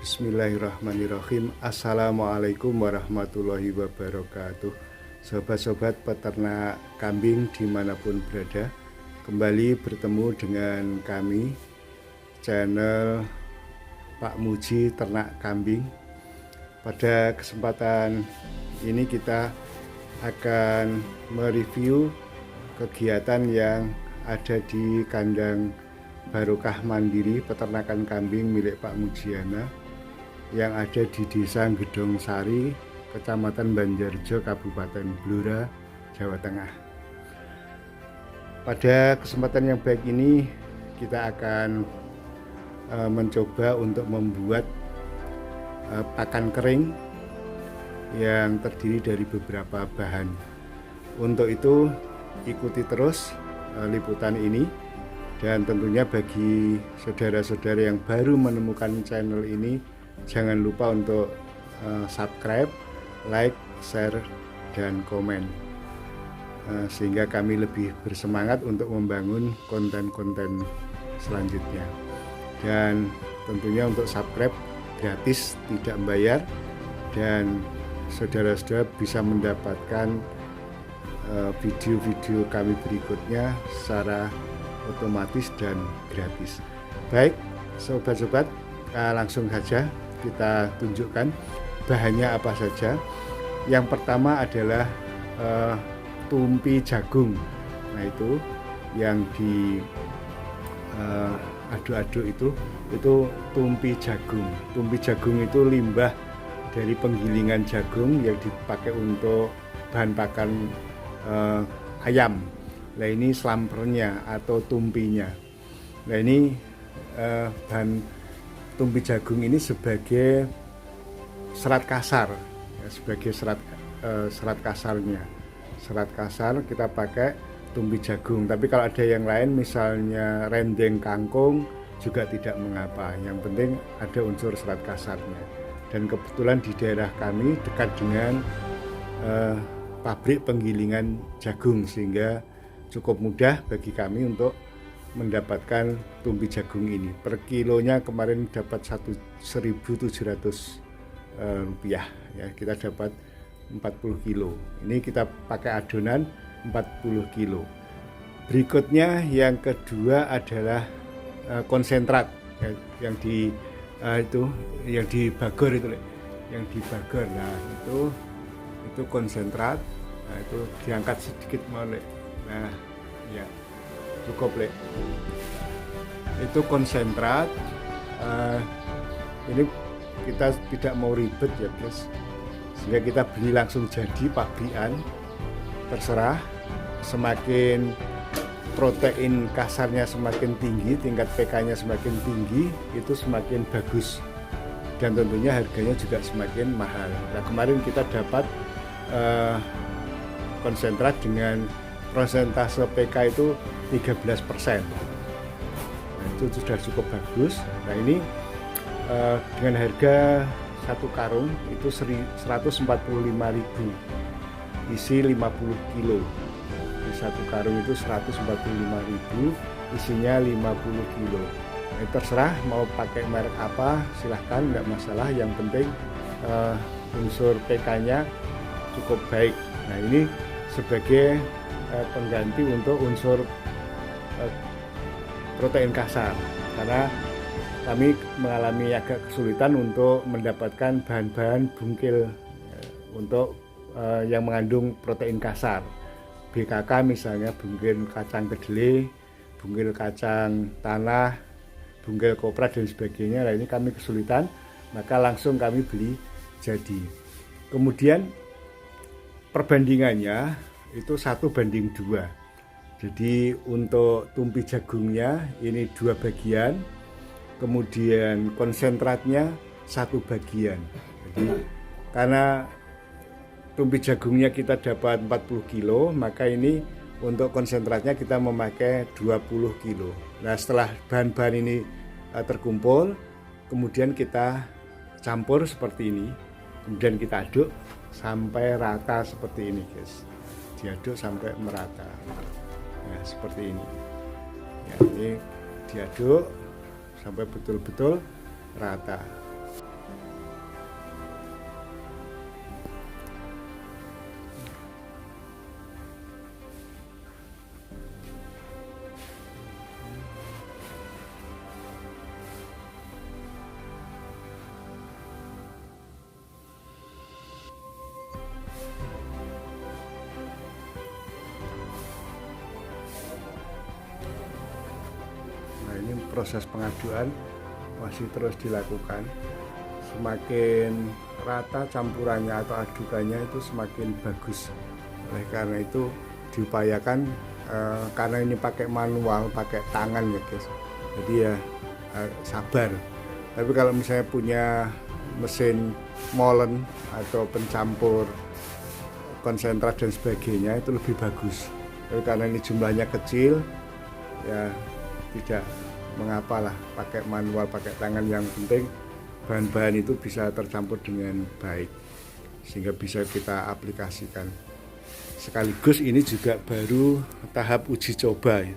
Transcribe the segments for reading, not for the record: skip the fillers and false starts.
Bismillahirrahmanirrahim. Assalamualaikum warahmatullahi wabarakatuh. Sobat-sobat peternak kambing dimanapun berada, kembali bertemu dengan kami, channel Pak Muji Ternak Kambing. Pada kesempatan ini kita akan mereview kegiatan yang ada di kandang Barokah Mandiri Peternakan Kambing milik Pak Mujiana yang ada di Desa Gedong Sari, Kecamatan Banjarjo, Kabupaten Blora, Jawa Tengah. Pada kesempatan yang baik ini kita akan mencoba untuk membuat pakan kering yang terdiri dari beberapa bahan. Untuk itu ikuti terus liputan ini, dan tentunya bagi saudara-saudara yang baru menemukan channel ini, jangan lupa untuk subscribe, like, share, dan komen, sehingga kami lebih bersemangat untuk membangun konten-konten selanjutnya. Dan tentunya untuk subscribe gratis, tidak membayar, dan saudara-saudara bisa mendapatkan video-video kami berikutnya secara otomatis dan gratis. Baik sobat-sobat, langsung saja kita tunjukkan bahannya apa saja. Yang pertama adalah tumpi jagung. Nah, itu yang di aduk-aduk itu tumpi jagung. Tumpi jagung itu limbah dari penggilingan jagung yang dipakai untuk bahan pakan ayam. Nah, ini slampernya atau tumpinya. Nah, ini bahan tumpi jagung ini sebagai serat kasar, ya, sebagai serat kasarnya. Serat kasar kita pakai tumpi jagung. Tapi kalau ada yang lain, misalnya rendeng kangkung, juga tidak mengapa. Yang penting ada unsur serat kasarnya. Dan kebetulan di daerah kami dekat dengan pabrik penggilingan jagung, sehingga cukup mudah bagi kami untuk mendapatkan tumpi jagung ini. Per kilonya kemarin dapat 1.700 rupiah, ya, kita dapat 40 kilo. Ini kita pakai adonan 40 kilo. Berikutnya yang kedua adalah konsentrat, ya, yang di yang dibagor itu, yang dibagor. Nah, itu konsentrat. Nah, itu diangkat sedikit molek. Nah, ya, cukup, Le. Itu konsentrat. Ini kita tidak mau ribet, ya guys, sehingga kita beli langsung jadi pabrikan. Terserah, semakin protein kasarnya semakin tinggi, tingkat pK-nya semakin tinggi, itu semakin bagus, dan tentunya harganya juga semakin mahal. Nah, kemarin kita dapat konsentrat dengan persentase PK itu 13%. Nah, itu sudah cukup bagus. Nah, ini dengan harga satu karung itu 145.000, isi 50 kilo. Di satu karung itu 145.000, isinya 50 kilo. Nah, terserah mau pakai merek apa, silahkan, nggak masalah. Yang penting unsur PK-nya cukup baik. Nah, ini sebagai pengganti untuk unsur protein kasar, karena kami mengalami agak kesulitan untuk mendapatkan bahan-bahan bungkil untuk yang mengandung protein kasar. BKK misalnya, bungkil kacang kedelai, bungkil kacang tanah, bungkil kopra, dan sebagainya. Nah, ini kami kesulitan, maka langsung kami beli jadi. Kemudian perbandingannya itu 1:2. Jadi untuk tumpi jagungnya ini 2 bagian, kemudian konsentratnya 1 bagian. Jadi karena tumpi jagungnya kita dapat 40 kilo, maka ini untuk konsentratnya kita memakai 20 kilo. Nah, setelah bahan-bahan ini terkumpul, kemudian kita campur seperti ini, kemudian kita aduk sampai rata seperti ini, guys. Diaduk sampai merata. Nah, seperti ini. Ya, ini diaduk sampai betul-betul rata. proses pengaduan masih terus dilakukan. Semakin rata campurannya atau adukannya itu semakin bagus. Oleh karena itu diupayakan, karena ini pakai manual, pakai tangan ya guys, jadi ya sabar. Tapi kalau misalnya punya mesin molen atau pencampur konsentrat dan sebagainya itu lebih bagus. Tapi karena ini jumlahnya kecil, ya tidak mengapa lah pakai manual, pakai tangan. Yang penting bahan-bahan itu bisa tercampur dengan baik sehingga bisa kita aplikasikan. Sekaligus ini juga baru tahap uji coba ya.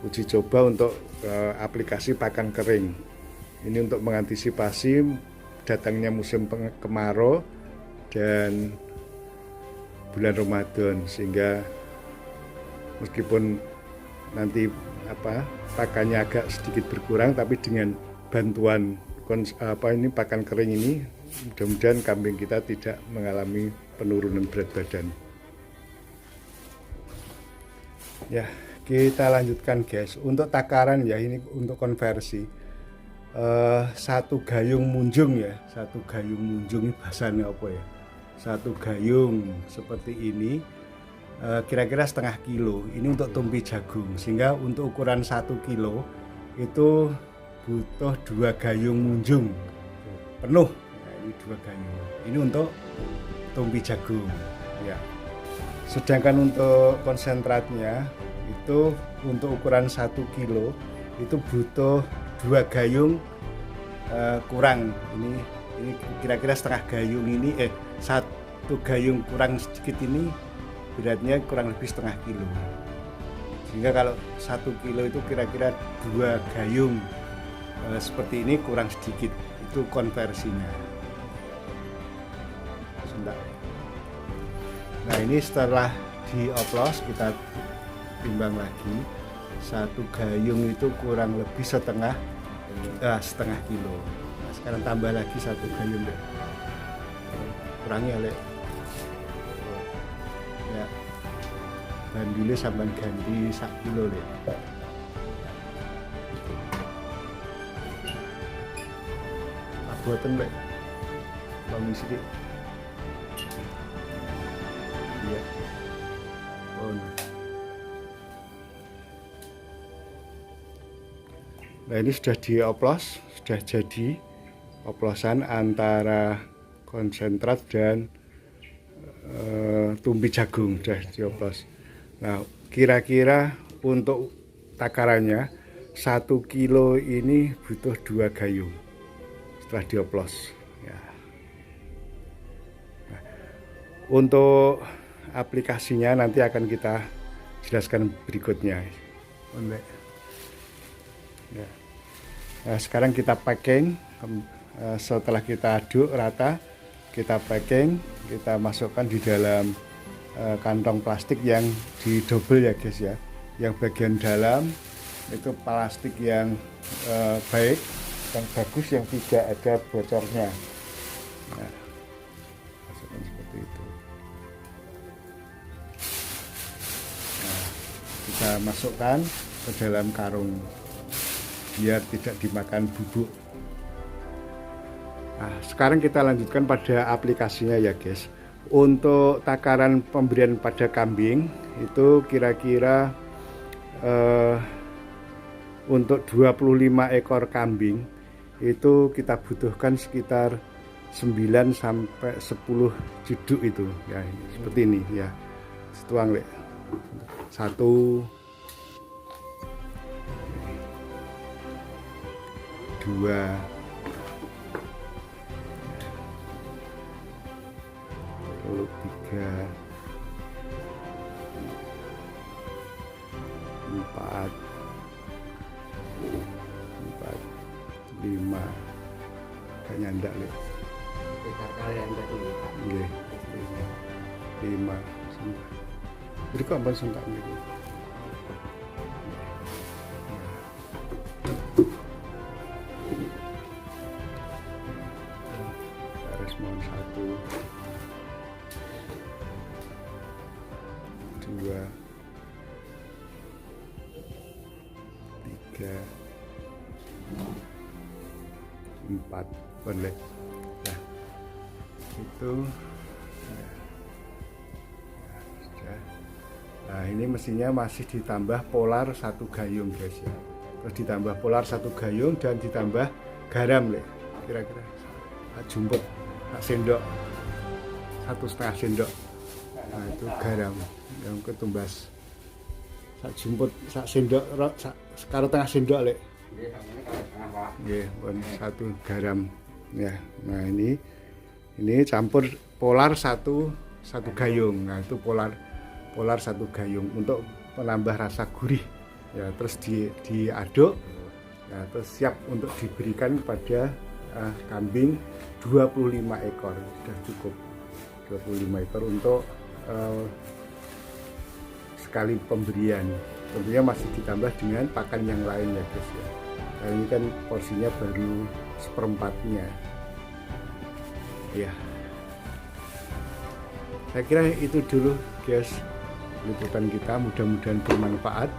Uji coba untuk aplikasi pakan kering. Ini untuk mengantisipasi datangnya musim kemarau dan bulan Ramadan, sehingga meskipun nanti pakannya agak sedikit berkurang, tapi dengan bantuan pakan kering ini mudah-mudahan kambing kita tidak mengalami penurunan berat badan. Ya, kita lanjutkan guys. Untuk takaran ya, ini untuk konversi. Satu gayung munjung ya, satu gayung munjung ini bahasanya apa ya? Satu gayung seperti ini kira-kira setengah kilo. Ini untuk tumpi jagung, sehingga untuk ukuran 1 kilo itu butuh 2 gayung munjung penuh. Ya, ini 2 gayung. Ini untuk tumpi jagung ya. Sedangkan untuk konsentratnya itu untuk ukuran 1 kilo itu butuh 2 gayung kurang. Ini kira-kira setengah gayung ini 1 gayung kurang sedikit ini beratnya kurang lebih setengah kilo. Sehingga kalau 1 kilo itu kira-kira 2 gayung seperti ini kurang sedikit. Itu konversinya. Sebentar. Nah, ini setelah dioplos kita timbang lagi. 1 gayung itu kurang lebih setengah kilo. Nah, sekarang tambah lagi 1 gayung deh. Kurangi oleh ya, bandule sampai ganti 1 kilo deh. Buatan lek bangun sedikit ya. Nah, ini sudah dioplos, sudah jadi oplosan antara konsentrat dan tumpi jagung, sudah dioplos. Nah, kira-kira untuk takarannya 1 kilo ini butuh 2 gayung setelah dioplos ya. Nah, untuk aplikasinya nanti akan kita jelaskan berikutnya ya. Nah, sekarang kita packing. Setelah kita aduk rata, kita packing, kita masukkan di dalam kantong plastik yang didobel ya guys ya. Yang bagian dalam itu plastik yang baik, yang bagus, yang tidak ada bocornya. Nah, masukkan seperti itu. Nah, kita masukkan ke dalam karung biar tidak dimakan bubuk. Nah, sekarang kita lanjutkan pada aplikasinya ya guys. Untuk takaran pemberian pada kambing itu kira-kira untuk 25 ekor kambing itu kita butuhkan sekitar 9 sampai 10 jeduk itu ya, seperti ini ya. Setuang lek. 1 2 3 4 5 kayaknya ndak lek. Nggih. 5 jadi kok ampun sengkak niku. Respon 1 2 3 4 boleh. Nah, itu ya, sudah. Nah, ini mesinnya masih ditambah polar 1 gayung guys ya. Terus ditambah polar 1 gayung dan ditambah garam le. Kira-kira jumput 1 sendok, 1,5 sendok. Nah, itu garam yang ketumbas. Sak jumput, sak sendok, sekarang tengah sendok le. Nggih, pun 1 garam ya. Nah, ini campur polar 1 gayung. Nah, itu polar 1 gayung untuk menambah rasa gurih. Ya, terus diaduk. Ya, terus siap untuk diberikan kepada kambing 25 ekor. Sudah cukup 25 ekor untuk sekali pemberian. Tentunya masih ditambah dengan pakan yang lain ya guys ya. Nah, ini kan porsinya baru 1/4-nya ya. Saya kira itu dulu guys liputan kita, mudah-mudahan bermanfaat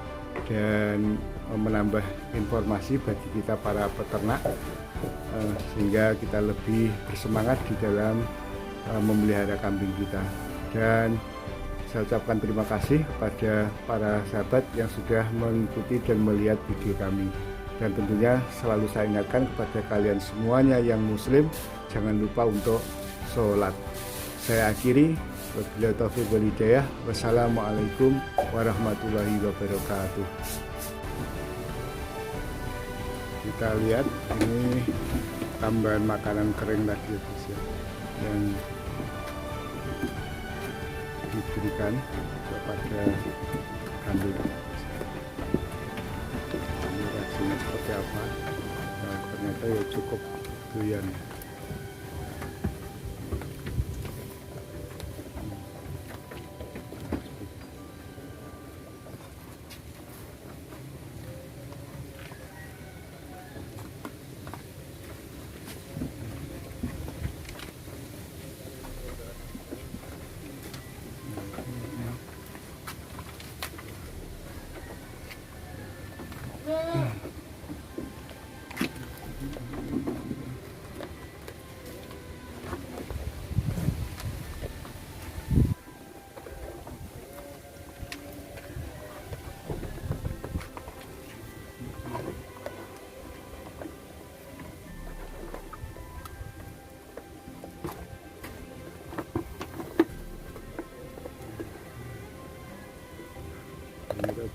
dan menambah informasi bagi kita para peternak sehingga kita lebih bersemangat di dalam memelihara kambing kita. Dan saya ucapkan terima kasih kepada para sahabat yang sudah mengikuti dan melihat video kami. Dan tentunya selalu saya ingatkan kepada kalian semuanya yang muslim, jangan lupa untuk sholat. Saya akhiri, wabillahi taufiq wal hidayah. Wassalamualaikum warahmatullahi wabarakatuh. Kita lihat ini tambahan makanan kering tadi ya, yang diberikan kepada kambing. Ini reaksinya seperti apa? Nah, ternyata ya cukup doyan.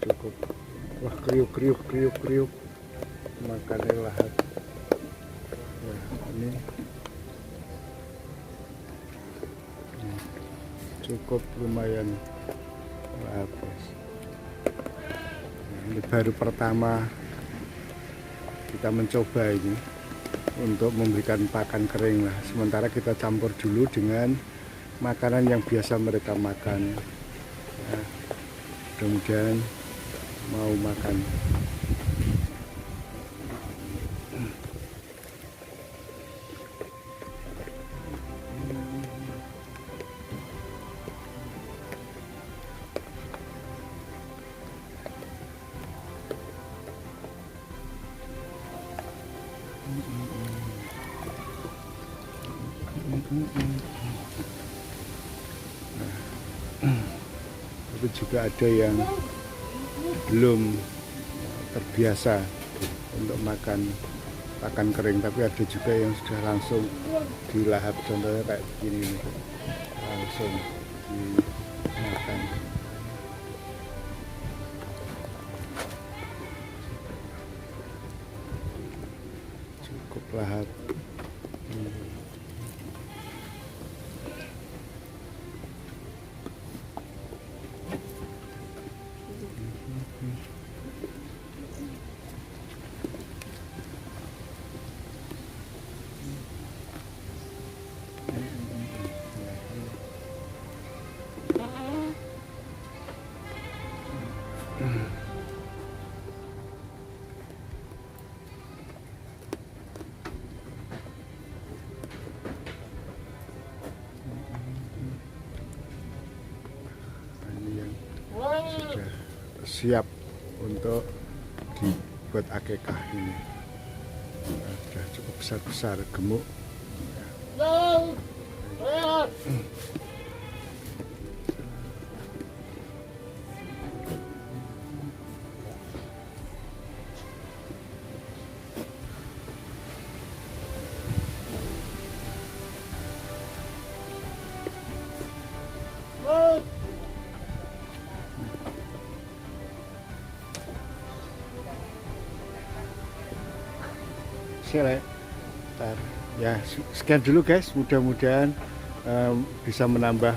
Cukup. Wah, kriuk makannya lahap ya. Ini cukup lumayan lahap guys. Nah, ini baru pertama kita mencoba ini untuk memberikan pakan kering lah, sementara kita campur dulu dengan makanan yang biasa mereka makan ya. Mudah-mudahan mau makan. Tapi juga ada yang belum terbiasa untuk makan pakan kering, tapi ada juga yang sudah langsung dilahap, contohnya kayak begini nih, langsung dimakan. Cukup lahap. Sudah siap untuk dibuat akekah ini. Sudah cukup besar-besar, gemuk. Selek. Ya, sekian dulu guys. Mudah-mudahan bisa menambah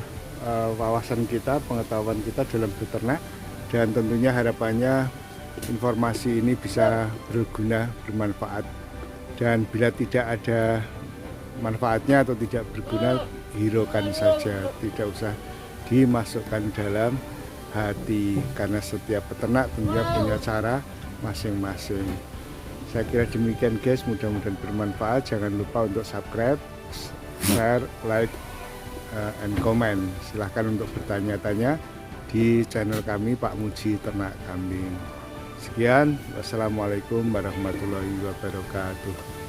wawasan kita, pengetahuan kita dalam beternak, dan tentunya harapannya informasi ini bisa berguna, bermanfaat. Dan bila tidak ada manfaatnya atau tidak berguna, hiraukan saja, tidak usah dimasukkan dalam hati, karena setiap peternak tentunya punya cara masing-masing. Saya kira demikian guys, mudah-mudahan bermanfaat. Jangan lupa untuk subscribe, share, like, and comment. Silahkan untuk bertanya-tanya di channel kami Pak Muji Ternak Kambing. Sekian, wassalamualaikum warahmatullahi wabarakatuh.